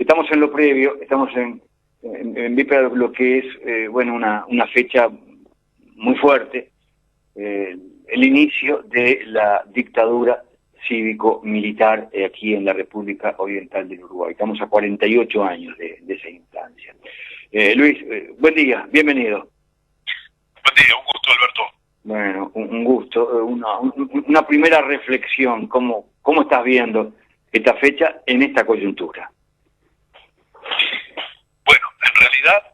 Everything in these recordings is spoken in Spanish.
Estamos en lo previo, estamos en víspera de lo que es, bueno, una fecha muy fuerte, el inicio de la dictadura cívico-militar aquí en la República Oriental del Uruguay. Estamos a 48 años de esa instancia. Luis, buen día, bienvenido. Buen día, un gusto, Alberto. Bueno, un gusto. Una primera reflexión, ¿cómo estás viendo esta fecha en esta coyuntura? Bueno, en realidad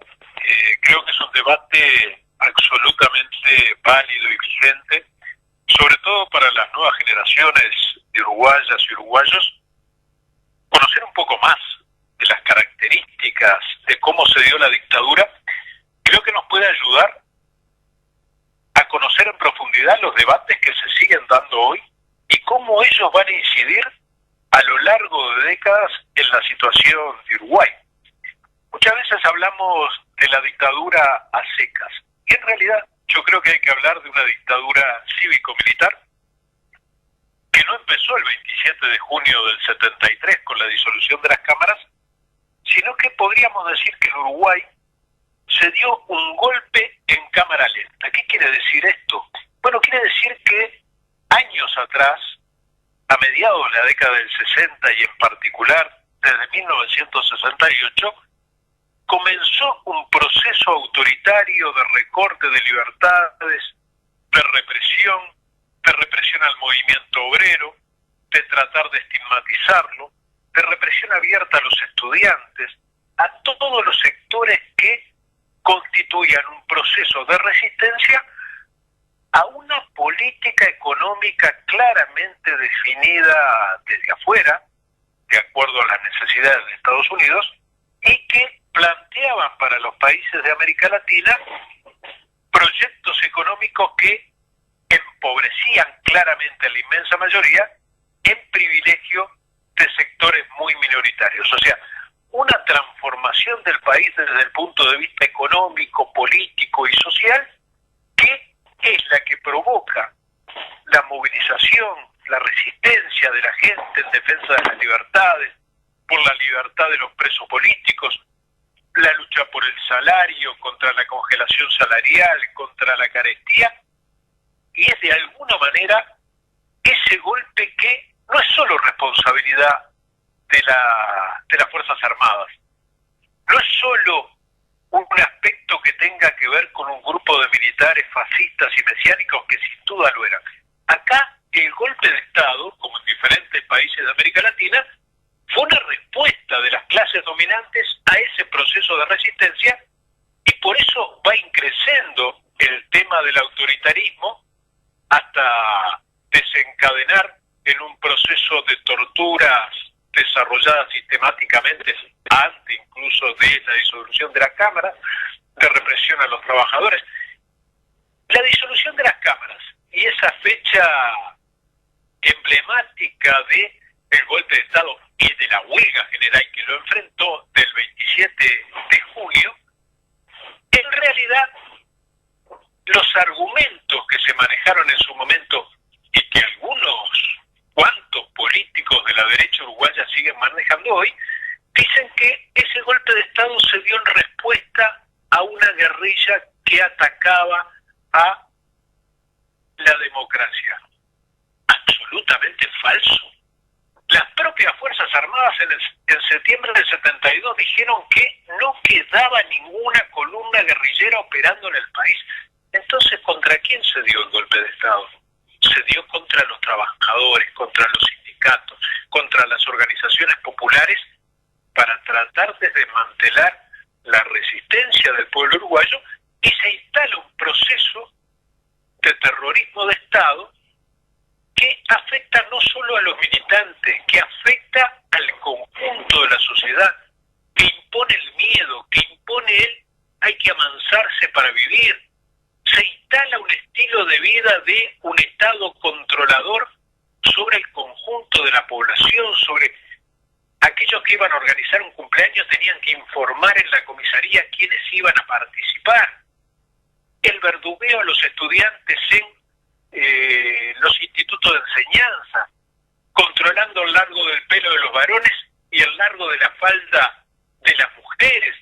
creo que es un debate absolutamente válido y vigente, sobre todo para las nuevas generaciones de uruguayas y uruguayos, conocer un poco más de las características de cómo se dio la dictadura. Creo que nos puede ayudar a conocer en profundidad los debates que se siguen dando hoy y cómo ellos van a incidir a lo largo de décadas en la situación de Uruguay. Muchas veces hablamos de la dictadura a secas, y en realidad yo creo que hay que hablar de una dictadura cívico-militar que no empezó el 27 de junio del 73 con la disolución de las cámaras, sino que podríamos decir que en Uruguay se dio un golpe en cámara lenta. ¿Qué quiere decir esto? Bueno, quiere decir que años atrás, a mediados de la década del 60 y en particular desde 1968, comenzó un proceso autoritario de recorte de libertades, de represión al movimiento obrero, de tratar de estigmatizarlo, de represión abierta a los estudiantes, a todos los sectores que constituyan un proceso de resistencia a una política económica claramente definida desde afuera, de acuerdo a las necesidades de Estados Unidos, y que planteaban para los países de América Latina proyectos económicos que empobrecían claramente a la inmensa mayoría en privilegio de sectores muy minoritarios. O sea, una transformación del país desde el punto de vista económico, político y social, que es la que provoca la movilización, la resistencia de la gente en defensa de las libertades, por la libertad de los presos políticos, la lucha por el salario, contra la congelación salarial, contra la carestía, y es de alguna manera ese golpe que no es solo responsabilidad de las Fuerzas Armadas, no es solo un aspecto que tenga que ver con un grupo de militares fascistas y mesiánicos que sin duda lo eran. Acá el golpe de Estado, como en diferentes países de América Latina, fue una respuesta de las clases dominantes a ese proceso de resistencia, y por eso va increciendo el tema del autoritarismo hasta desencadenar en un proceso de torturas desarrolladas sistemáticamente antes incluso de la disolución de la Cámara, de represión a los trabajadores. La disolución de las cámaras y esa fecha emblemática de el golpe de Estado y de la huelga general que lo enfrentó del 27 de junio, en realidad los argumentos que se manejaron en su momento y que algunos cuantos políticos de la derecha uruguaya siguen manejando hoy, dicen que ese golpe de Estado se dio en respuesta a una guerrilla que atacaba a la democracia. Absolutamente falso. Las propias Fuerzas Armadas en septiembre del 72 dijeron que no quedaba ninguna columna guerrillera operando en el país. Entonces, ¿contra quién se dio el golpe de Estado? Se dio contra los trabajadores, contra los sindicatos, contra las organizaciones populares, para tratar de desmantelar la resistencia del pueblo uruguayo, y se instala un proceso de terrorismo de Estado que afecta no solo a los militantes, que afecta al conjunto de la sociedad, que impone el miedo, que impone el hay que amansarse para vivir. Se instala un estilo de vida de un Estado controlador sobre el conjunto de la población, sobre aquellos que iban a organizar un cumpleaños tenían que informar en la comisaría quiénes iban a participar. El verdugueo a los estudiantes en los institutos de enseñanza, controlando el largo del pelo de los varones y el largo de la falda de las mujeres,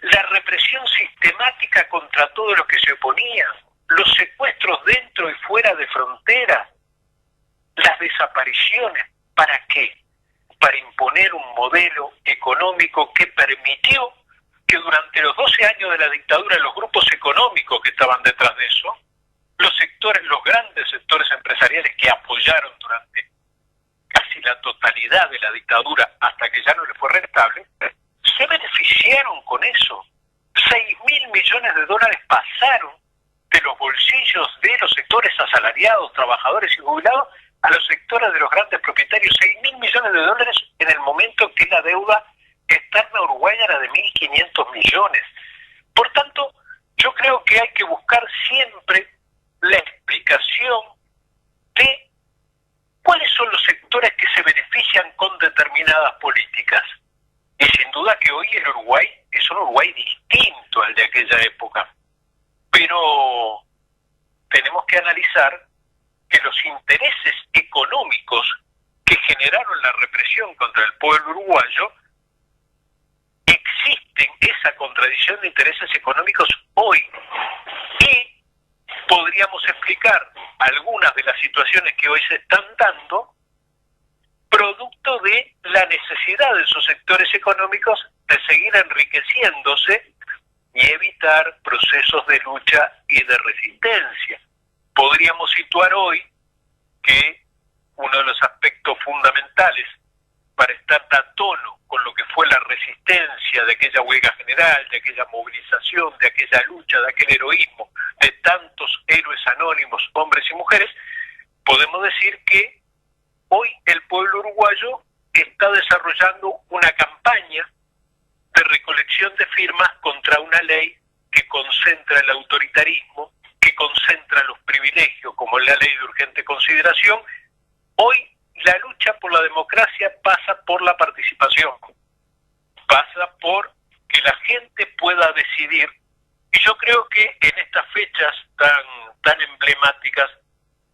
la represión sistemática contra todos los que se oponían, los secuestros dentro y fuera de fronteras, las desapariciones. ¿Para qué? Para imponer un modelo económico que permitió que durante los 12 años de la dictadura los grupos económicos que estaban detrás de eso, los sectores, los grandes sectores empresariales que apoyaron durante casi la totalidad de la dictadura hasta que ya no le fue rentable, se beneficiaron con eso. 6.000 millones de dólares pasaron de los bolsillos de los sectores asalariados, trabajadores y jubilados a los sectores de los grandes propietarios. 6.000 millones de dólares en el momento que la deuda externa uruguaya era de 1.500 millones. Por tanto, yo creo que hay que buscar siempre la explicación de cuáles son los sectores que se benefician con determinadas políticas. Y sin duda que hoy el Uruguay es un Uruguay distinto al de aquella época. Pero tenemos que analizar que los intereses económicos que generaron la represión contra el pueblo uruguayo, existen esa contradicción de intereses económicos hoy, y podríamos explicar algunas de las situaciones que hoy se están dando producto de la necesidad de esos sectores económicos de seguir enriqueciéndose y evitar procesos de lucha y de resistencia. Podríamos situar hoy que uno de los aspectos fundamentales para estar a tono con lo que fue la resistencia de aquella huelga general, de aquella movilización, de aquella lucha, de aquel heroísmo, de tantos héroes anónimos, hombres y mujeres, podemos decir que hoy el pueblo uruguayo está desarrollando una campaña de recolección de firmas contra una ley que concentra el autoritarismo, que concentra los privilegios, como la ley de urgente consideración. Hoy la lucha por la democracia pasa por la participación, pasa por que la gente pueda decidir. Y yo creo que en estas fechas tan emblemáticas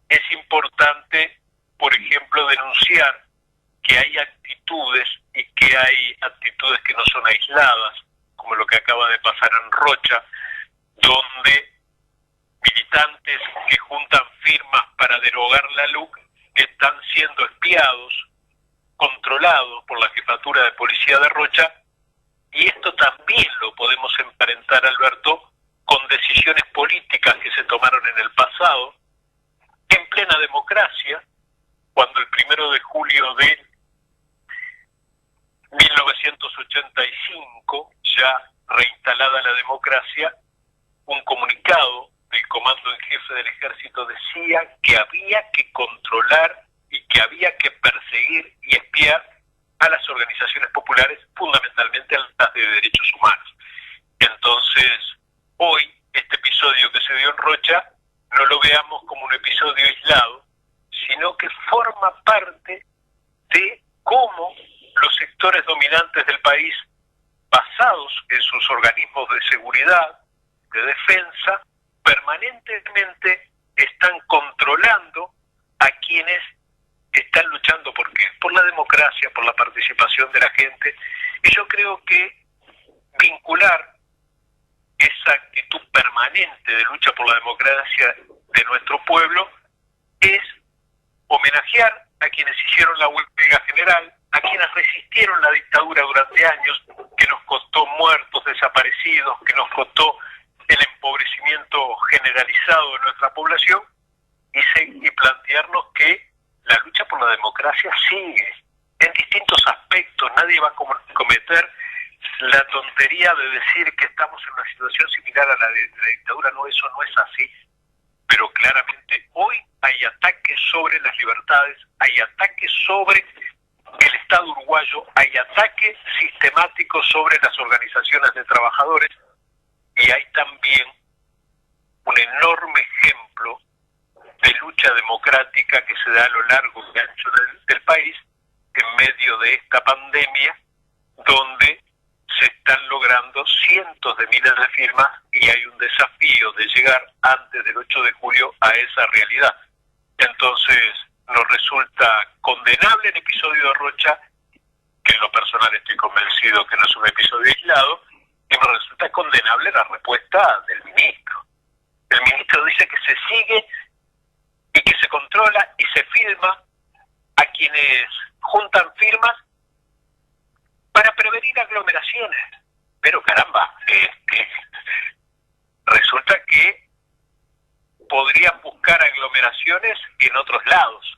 es importante, por ejemplo, denunciar que hay actitudes y que hay actitudes que no son aisladas, como lo que acaba de pasar en Rocha, donde militantes que juntan firmas para derogar la LUC están siendo espiados, controlados por la Jefatura de Policía de Rocha, y esto también lo podemos emparentar, Alberto, con decisiones políticas que se tomaron en el pasado, en plena democracia, cuando el 1 de julio de 1985, ya reinstalada la democracia, un comunicado del Comando en Jefe del Ejército decía que había que controlar y que había que perseguir y espiar a las organizaciones populares, fundamentalmente a las de derechos humanos. Entonces, hoy, este episodio que se dio en Rocha, no lo veamos como un episodio aislado, sino que forma parte de cómo los sectores dominantes del país, basados en sus organismos de seguridad, de defensa, permanentemente están controlando a quienes están luchando. ¿Por qué? Por la democracia, por la participación de la gente. Y yo creo que vincular esa actitud permanente de lucha por la democracia de nuestro pueblo es homenajear a quienes hicieron la huelga general, a quienes resistieron la dictadura durante años, que nos costó muertos, desaparecidos, que nos costó el empobrecimiento generalizado de nuestra población, y plantearnos que la lucha por la democracia sigue en distintos aspectos. Nadie va a cometer la tontería de decir que estamos en una situación similar a la de la dictadura. No, eso no es así. Pero claramente hoy hay ataques sobre las libertades, hay ataques sobre el Estado uruguayo, hay ataques sistemáticos sobre las organizaciones de trabajadores, y hay también un enorme ejemplo de lucha democrática que se da a lo largo y ancho del país en medio de esta pandemia, donde se están logrando cientos de miles de firmas y hay un desafío de llegar antes del 8 de julio a esa realidad. Entonces, nos resulta condenable el episodio de Rocha, en lo personal estoy convencido que no es un episodio aislado, y me resulta condenable la respuesta del ministro. El ministro dice que se sigue y que se controla y se filma a quienes juntan firmas para prevenir aglomeraciones. Pero caramba, resulta que podrían buscar aglomeraciones en otros lados,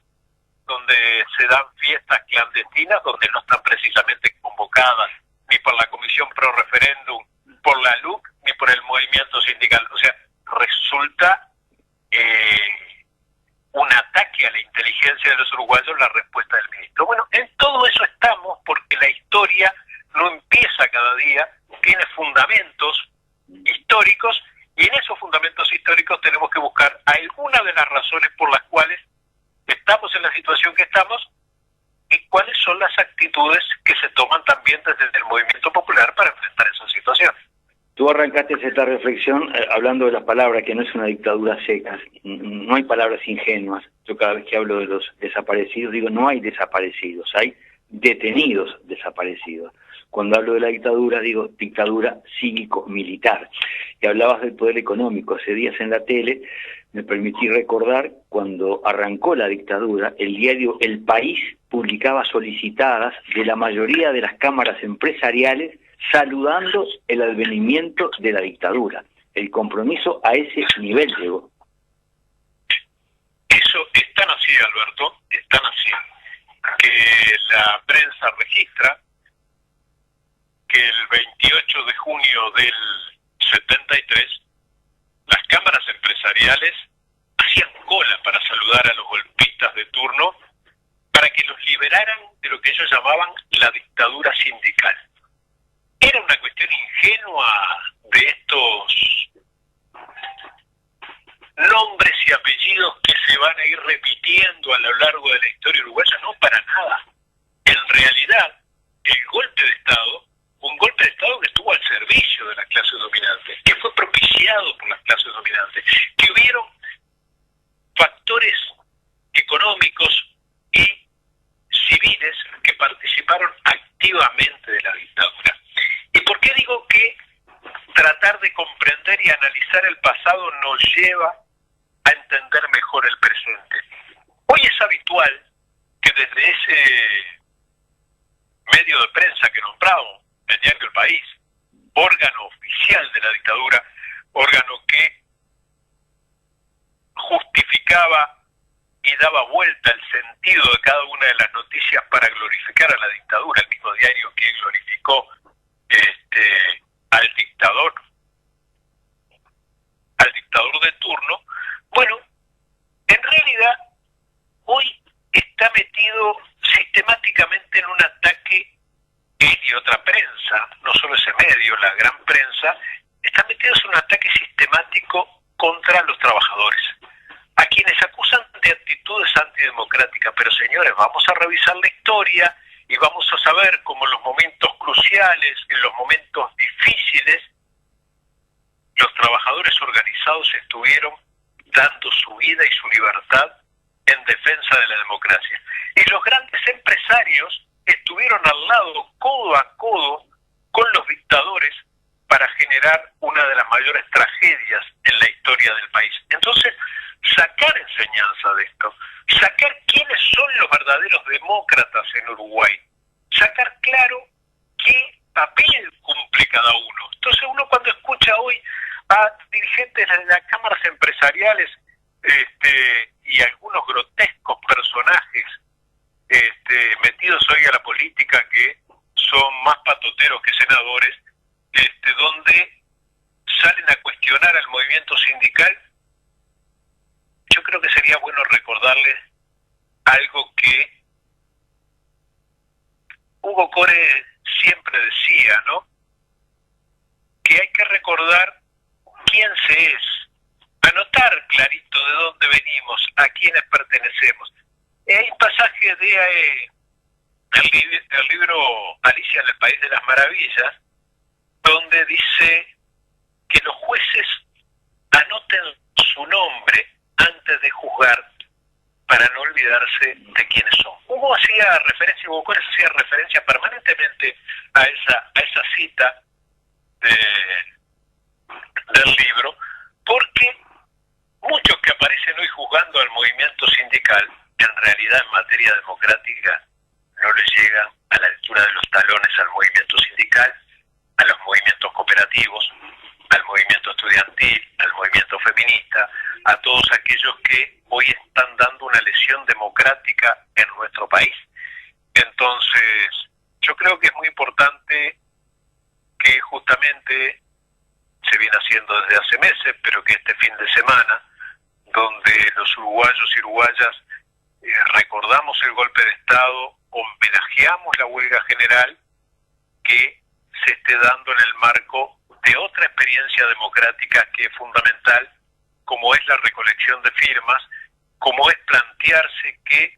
donde se dan fiestas clandestinas, donde no están precisamente convocadas ni por la Comisión Pro Referéndum, por la LUC, ni por el movimiento sindical. O sea, resulta un ataque a la inteligencia de los uruguayos la respuesta del ministro. Bueno, en todo eso estamos porque la historia no empieza cada día, tiene fundamentos históricos, y en esos fundamentos históricos tenemos que buscar algunas de las razones por las cuales estamos en la situación que estamos y cuáles son las actitudes que se toman también desde el movimiento popular para enfrentar esa situación. Tú arrancaste esta reflexión hablando de las palabras, que no es una dictadura seca, no hay palabras ingenuas. Yo cada vez que hablo de los desaparecidos digo no hay desaparecidos, hay detenidos desaparecidos. Cuando hablo de la dictadura digo dictadura cívico-militar. Y hablabas del poder económico. Hace días en la tele me permití recordar cuando arrancó la dictadura, el diario El País publicaba solicitadas de la mayoría de las cámaras empresariales saludando el advenimiento de la dictadura. El compromiso a ese nivel llegó. Eso es tan así, Alberto, es tan así, que la prensa registra que el 28 de junio del 73, las cámaras empresariales hacían cola para saludar a los golpistas de turno para que los liberaran de lo que ellos llamaban la dictadura sindical. Era una cuestión ingenua de estos nombres y apellidos que se van a ir repitiendo a lo largo de la historia uruguaya, no para nada. En realidad, el golpe de Estado fue un golpe de Estado que estuvo al servicio de las clases dominantes, que fue propiciado por las clases dominantes, que hubieron factores económicos y civiles que participaron activamente de la dictadura. ¿Y por qué digo que tratar de comprender y analizar el pasado nos lleva a entender mejor el presente? Hoy es habitual que desde ese medio de prensa que nombramos, el diario El País, órgano oficial de la dictadura, órgano que justificaba y daba vuelta el sentido de cada una de las noticias para glorificar a la dictadura, el mismo diario que glorificó al dictador de turno. Bueno, en realidad hoy está metido sistemáticamente en un ataque, él y otra prensa, no solo ese medio, la gran prensa, está metido en un ataque sistemático contra los trabajadores, a quienes acusan de actitudes antidemocráticas. Pero señores, vamos a revisar la historia y vamos a saber cómo en los momentos cruciales, en los momentos difíciles, los trabajadores organizados estuvieron dando su vida y su libertad en defensa de la democracia. Y los grandes empresarios estuvieron al lado, codo a codo, con los dictadores para generar una de las mayores tragedias en la historia del país. Entonces, sacar enseñanza de esto, sacar quiénes son los verdaderos demócratas en Uruguay, sacar claro qué papel cumple cada uno. Entonces uno cuando escucha hoy a dirigentes de las cámaras empresariales y algunos grotescos personajes metidos hoy a la política que son más patoteros que senadores, donde salen a cuestionar al movimiento sindical, yo creo que sería bueno recordarles algo que Hugo Core siempre decía, ¿no? Que hay que recordar quién se es, anotar clarito de dónde venimos, a quiénes pertenecemos. Hay un pasaje del libro Alicia en el País de las Maravillas, donde dice que los jueces anoten su nombre antes de juzgar para no olvidarse de quiénes son. Hugo Cores hacía referencia permanentemente a esa cita del libro, porque muchos que aparecen hoy juzgando al movimiento sindical, en realidad en materia democrática no les llegan a la altura de los talones al movimiento sindical, a los movimientos cooperativos, al movimiento estudiantil, al movimiento feminista, a todos aquellos que hoy están dando una lesión democrática en nuestro país. Entonces, yo creo que es muy importante que justamente se viene haciendo desde hace meses, pero que este fin de semana, donde los uruguayos y uruguayas recordamos el golpe de Estado, homenajeamos la huelga general, que se esté dando en el marco de otra experiencia democrática que es fundamental, como es la recolección de firmas, como es plantearse que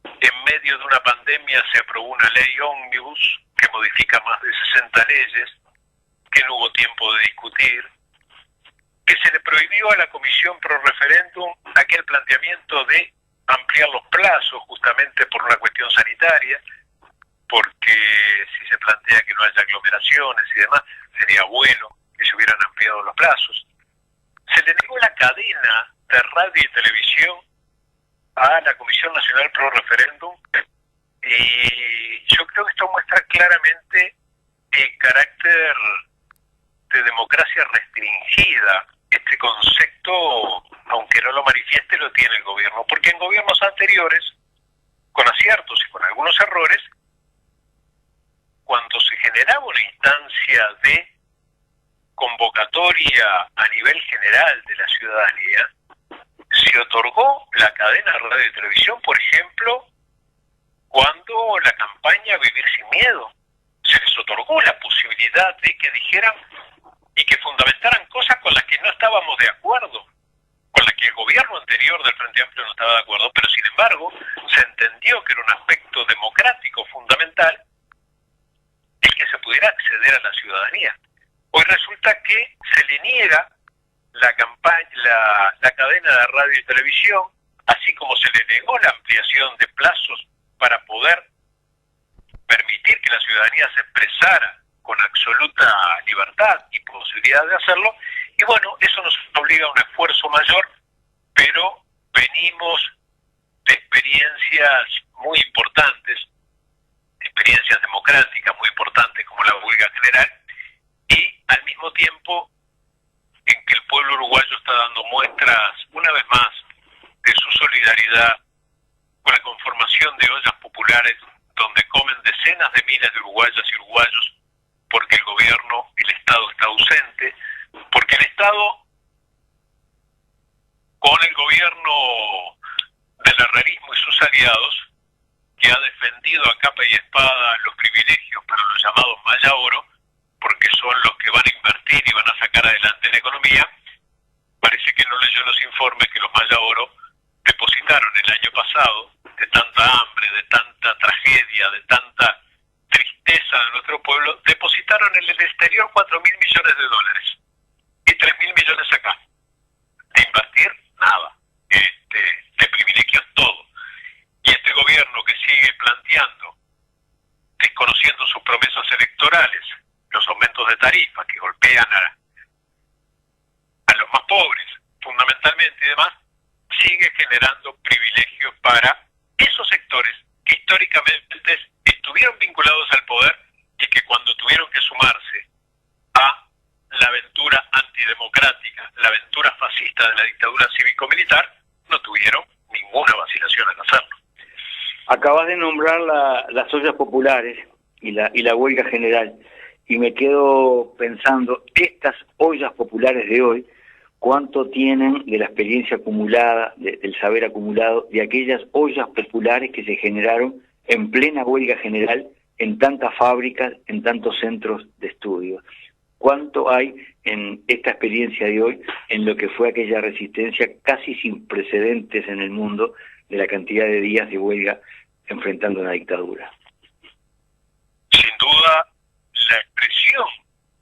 en medio de una pandemia se aprobó una ley ómnibus que modifica más de 60 leyes, que no hubo tiempo de discutir, que se le prohibió a la Comisión Pro Referéndum aquel planteamiento de ampliar los plazos justamente por una cuestión sanitaria, porque si se plantea que no haya aglomeraciones y demás, sería bueno que se hubieran ampliado los plazos. Se le negó la cadena de radio y televisión a la Comisión Nacional Pro Referéndum, y yo creo que esto muestra claramente el carácter de democracia restringida. Este concepto, aunque no lo manifieste, lo tiene el gobierno, porque en gobiernos anteriores, con aciertos y con algunos errores, cuando se generaba una instancia de convocatoria a nivel general de la ciudadanía, se otorgó la cadena de radio y televisión, por ejemplo, cuando la campaña Vivir sin Miedo, se les otorgó la posibilidad de que dijeran y que fundamentaran cosas con las que no estábamos de acuerdo, con las que el gobierno anterior del Frente Amplio no estaba de acuerdo, pero sin embargo se entendió que era un aspecto democrático fundamental el que se pudiera acceder a la ciudadanía. Hoy resulta que se le niega la cadena de radio y televisión, así como se le negó la ampliación de plazos para poder permitir que la ciudadanía se expresara con absoluta libertad y posibilidad de hacerlo, y bueno, eso nos obliga a un esfuerzo mayor, pero venimos de experiencias muy importantes, experiencias democráticas muy importantes como la huelga general, y al mismo tiempo en que el pueblo uruguayo está dando muestras una vez más de su solidaridad con la conformación de ollas populares donde comen decenas de miles de uruguayas y uruguayos, porque el gobierno, el Estado está ausente, porque el Estado, con el gobierno del herrerismo y sus aliados, que ha defendido a capa y espada los privilegios para los llamados Maya Oro, porque son los que van a invertir y van a sacar adelante la economía, parece que no leyó los informes que los Maya Oro depositaron el año pasado, de tanta hambre, de tanta tragedia, de tanta tristeza de nuestro pueblo, depositaron en el exterior 4.000 millones de dólares y 3.000 millones acá. De invertir, nada. De privilegios, todo. Y este gobierno que sigue planteando, desconociendo sus promesas electorales, los aumentos de tarifas que golpean a los más pobres, fundamentalmente y demás, sigue generando privilegios para esos sectores que históricamente estuvieron vinculados al poder y que cuando tuvieron que sumarse a la aventura antidemocrática, la aventura fascista de la dictadura cívico-militar, no tuvieron ninguna vacilación en hacerlo. Acabas de nombrar las ollas populares y la huelga general, y me quedo pensando, estas ollas populares de hoy, ¿cuánto tienen de la experiencia acumulada, del saber acumulado, de aquellas ollas populares que se generaron en plena huelga general, en tantas fábricas, en tantos centros de estudio? ¿Cuánto hay en esta experiencia de hoy, en lo que fue aquella resistencia casi sin precedentes en el mundo, de la cantidad de días de huelga enfrentando una dictadura? Sin duda, la expresión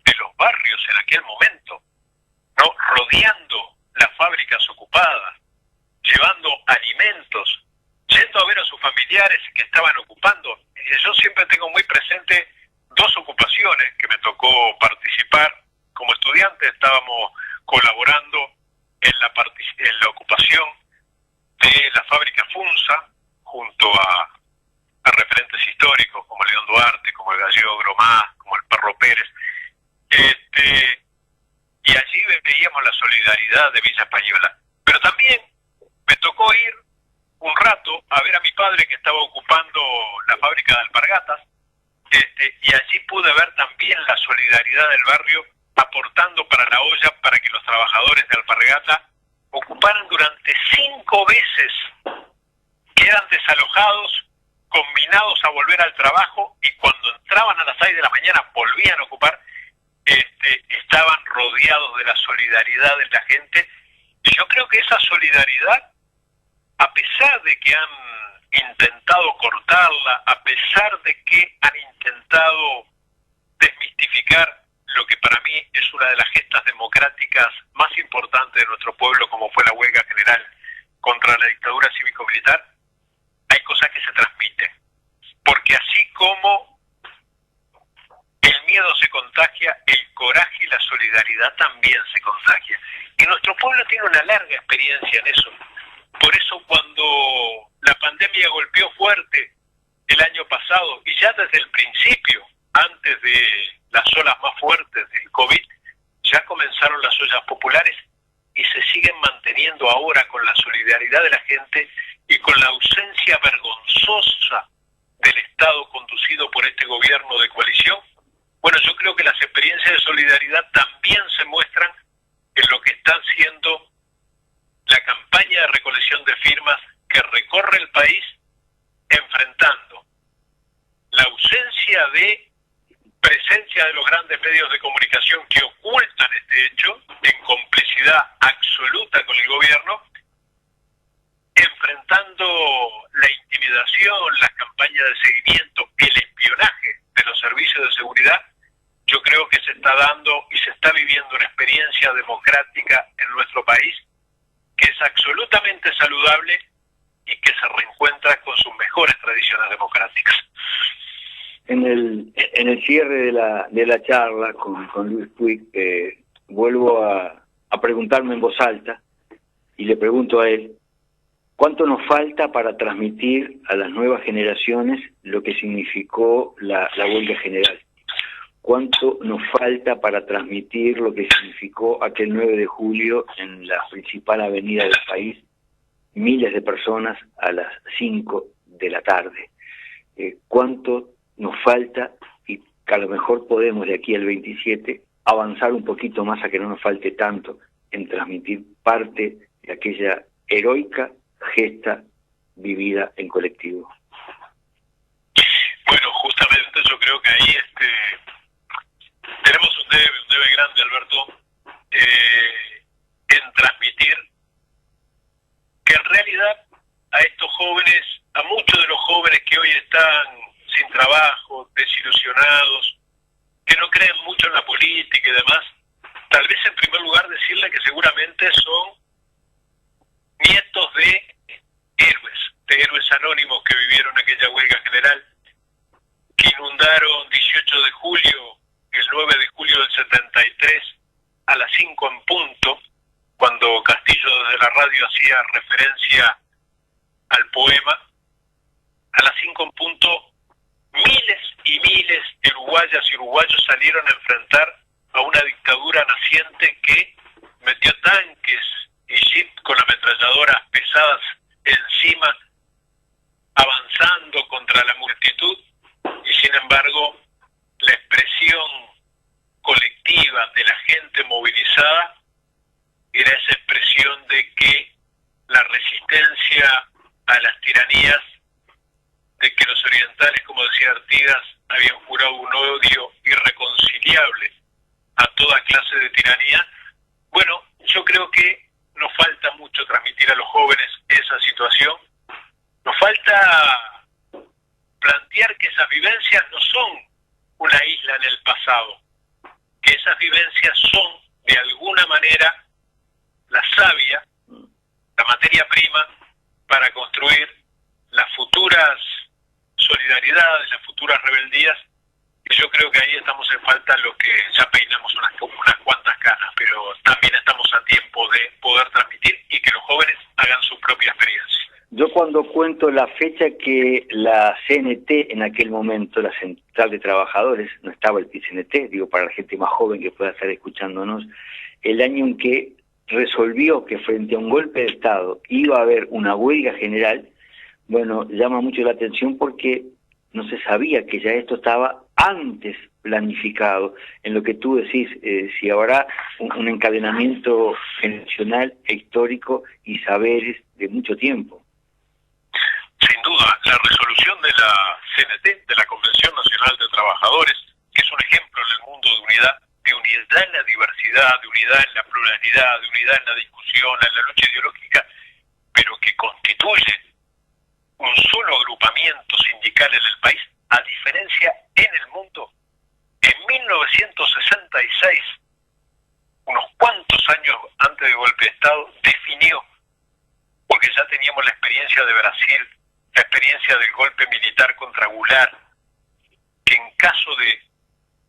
de los barrios en aquel momento, ¿no? Rodeando las fábricas ocupadas, llevando alimentos yendo a ver a sus familiares que estaban ocupando. Yo siempre tengo muy presente dos ocupaciones que me tocó participar. Como estudiante estábamos colaborando en la ocupación de la fábrica Funza, junto a referentes históricos como León Duarte, como el Gallego Gromás, como el Perro Pérez. Y allí veíamos la solidaridad de Villa Española. Pero también me tocó ir un rato a ver a mi padre que estaba ocupando la fábrica de alpargatas, y allí pude ver también la solidaridad del barrio aportando para la olla para que los trabajadores de alpargata ocuparan durante 5 veces, que eran desalojados, combinados a volver al trabajo, y cuando entraban a las 6 de la mañana volvían a ocupar. Estaban rodeados de la solidaridad de la gente, y yo creo que esa solidaridad, a pesar de que han intentado cortarla, a pesar de que han intentado desmistificar lo que para mí es una de las gestas democráticas más importantes de nuestro pueblo, como fue la huelga general contra la dictadura cívico-militar, hay cosas que se transmiten. Porque así como el miedo se contagia, el coraje y la solidaridad también se contagia. Y nuestro pueblo tiene una larga experiencia en eso. Por eso cuando la pandemia golpeó fuerte el año pasado, y ya desde el principio, antes de las olas más fuertes del COVID, ya comenzaron las ollas populares y se siguen manteniendo ahora con la solidaridad de la gente y con la ausencia vergonzosa del Estado conducido por este gobierno de coalición. Bueno, yo creo que las experiencias de solidaridad también se muestran en lo que está haciendo la campaña de recolección de firmas que recorre el país, enfrentando la ausencia de presencia de los grandes medios de comunicación que ocultan este hecho en complicidad absoluta con el gobierno, enfrentando la intimidación, las campañas de seguimiento, el espionaje de los servicios de seguridad. Yo creo que se está dando y se está viviendo una experiencia democrática en nuestro país que es absolutamente saludable y que se reencuentra con sus mejores tradiciones democráticas. En el cierre de la charla con Luis Puig, vuelvo a preguntarme en voz alta, y le pregunto a él, ¿cuánto nos falta para transmitir a las nuevas generaciones lo que significó la huelga general? ¿Cuánto nos falta para transmitir lo que significó aquel 9 de julio en la principal avenida del país? Miles de personas a las 5 de la tarde. ¿Cuánto nos falta? Y que a lo mejor podemos de aquí al 27 avanzar un poquito más a que no nos falte tanto en transmitir parte de aquella heroica gesta vivida en colectivo. Bueno, justamente yo creo que ahí tenemos un debe grande, Alberto, en transmitir que en realidad a estos jóvenes, a muchos de los jóvenes que hoy están sin trabajo, desilusionados, que no creen mucho en la política y demás, tal vez en primer lugar decirle que seguramente son nietos de héroes anónimos que vivieron aquella huelga general, que inundaron 18 de julio, el 9 de julio del 73, a las 5 en punto, cuando Castillo desde la radio hacía referencia al poema. A las 5 en punto, miles y miles de uruguayas y uruguayos salieron a enfrentar a una dictadura naciente que metió tanques y jeep con ametralladoras pesadas encima, avanzando contra la multitud, y sin embargo la expresión colectiva de la gente movilizada era esa expresión de que la resistencia a las tiranías, de que los orientales, como decía Artigas, habían jurado un odio irreconciliable a toda clase de tiranía. Bueno, yo creo que nos falta mucho transmitir a los jóvenes esa situación. Nos falta plantear que esas vivencias no son una isla en el pasado, que esas vivencias son, de alguna manera, la savia, la materia prima para construir las futuras solidaridades, las futuras rebeldías, y yo creo que ahí estamos en falta lo que ya peinamos unas cuantas canas, pero también estamos a tiempo de poder transmitir y que los jóvenes hagan su propia experiencia. Yo cuando cuento la fecha que la CNT en aquel momento, la Central de Trabajadores, no estaba el PCNT, digo para la gente más joven que pueda estar escuchándonos, el año en que resolvió que frente a un golpe de Estado iba a haber una huelga general, bueno, llama mucho la atención porque no se sabía que ya esto estaba antes planificado, en lo que tú decís, si habrá un encadenamiento generacional e histórico y saberes de mucho tiempo. Sin duda, la resolución de la CNT, de la Convención Nacional de Trabajadores, que es un ejemplo en el mundo de unidad en la diversidad, de unidad en la pluralidad, de unidad en la discusión, en la lucha ideológica, pero que constituye un solo agrupamiento sindical en el país, a diferencia en el mundo. En 1966, unos cuantos años antes del golpe de Estado, definió, porque ya teníamos la experiencia de Brasil, la experiencia del golpe militar contra Goulart, que en caso de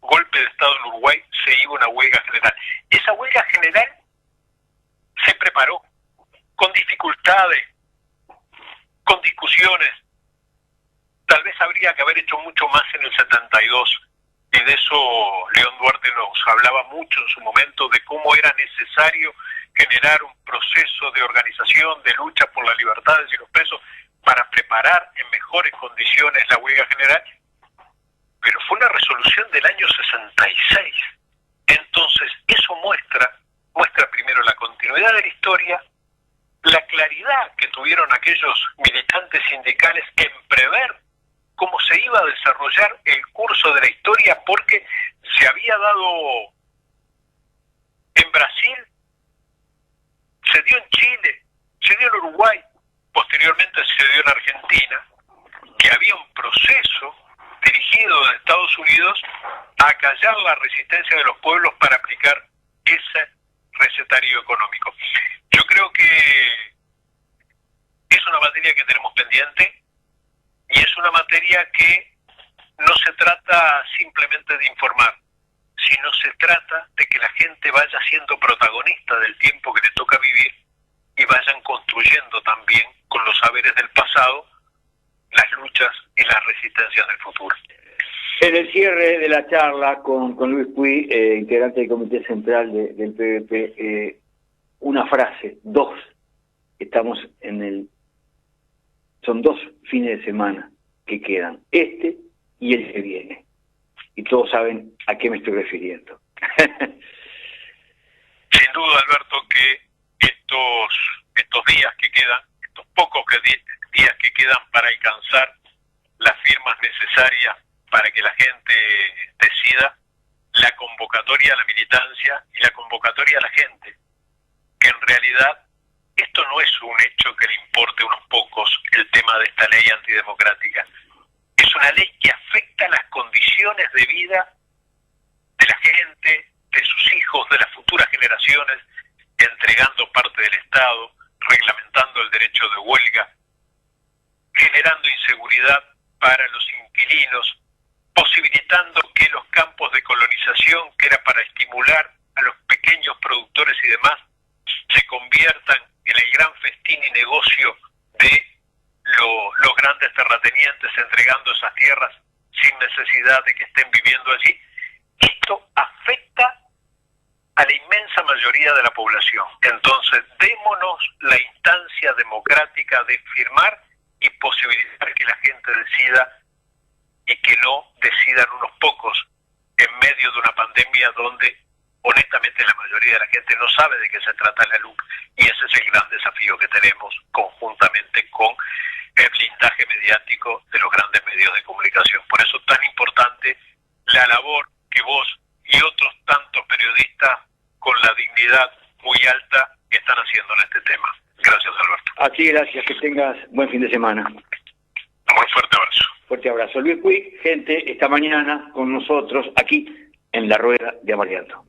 golpe de Estado en Uruguay se iba a una huelga general. Esa huelga general se preparó con dificultades, con discusiones. Tal vez habría que haber hecho mucho más en el 72, y de eso León Duarte nos hablaba mucho en su momento, de cómo era necesario generar un proceso de organización, de lucha por las libertades y los presos, para preparar en mejores condiciones la huelga general, pero fue una resolución del año 66. Entonces, eso muestra primero la continuidad de la historia, la claridad que tuvieron aquellos militantes sindicales en prever cómo se iba a desarrollar el curso de la historia, porque se había dado en Brasil, se dio en Chile, se dio en Uruguay, posteriormente se dio en Argentina, que había un proceso dirigido de Estados Unidos a acallar la resistencia de los pueblos para aplicar ese recetario económico. Yo creo que es una materia que tenemos pendiente, y es una materia que no se trata simplemente de informar, sino se trata de que la gente vaya siendo protagonista del tiempo que le toca vivir y vayan construyendo también con los saberes del pasado las luchas y las resistencias del futuro. En el cierre de la charla con Luis Puig, integrante del Comité Central del PVP, una frase, son 2 fines de semana que quedan, este y el que viene. Y todos saben a qué me estoy refiriendo. Sin duda, Alberto, que estos días que quedan, estos pocos días que quedan para alcanzar las firmas necesarias para que la gente decida, la convocatoria a la militancia y la convocatoria a la gente, que en realidad esto no es un hecho que le importe a unos pocos, el tema de esta ley antidemocrática. Es una ley que afecta las condiciones de vida de la gente, de sus hijos, de las futuras generaciones, entregando parte del Estado, reglamentando el derecho de huelga, generando inseguridad para los inquilinos, posibilitando que los campos de colonización, que era para estimular a los pequeños productores y demás, se conviertan en el gran festín y negocio de los grandes terratenientes, entregando esas tierras sin necesidad de que estén viviendo allí. Esto afecta a la inmensa mayoría de la población. Entonces, démonos la instancia democrática de firmar y posibilitar que la gente decida, y que no decidan unos pocos en medio de una pandemia donde honestamente la mayoría de la gente no sabe de qué se trata la LUC, y ese es el gran desafío que tenemos conjuntamente con el blindaje mediático de los grandes medios de comunicación. Por eso es tan importante la labor que vos y otros tantos periodistas con la dignidad muy alta están haciendo en este tema. Gracias, Alberto. A ti, gracias, que tengas buen fin de semana. Muy fuerte abrazo. Fuerte abrazo. Luis Puig, gente, esta mañana con nosotros aquí en La Rueda de Amarillo.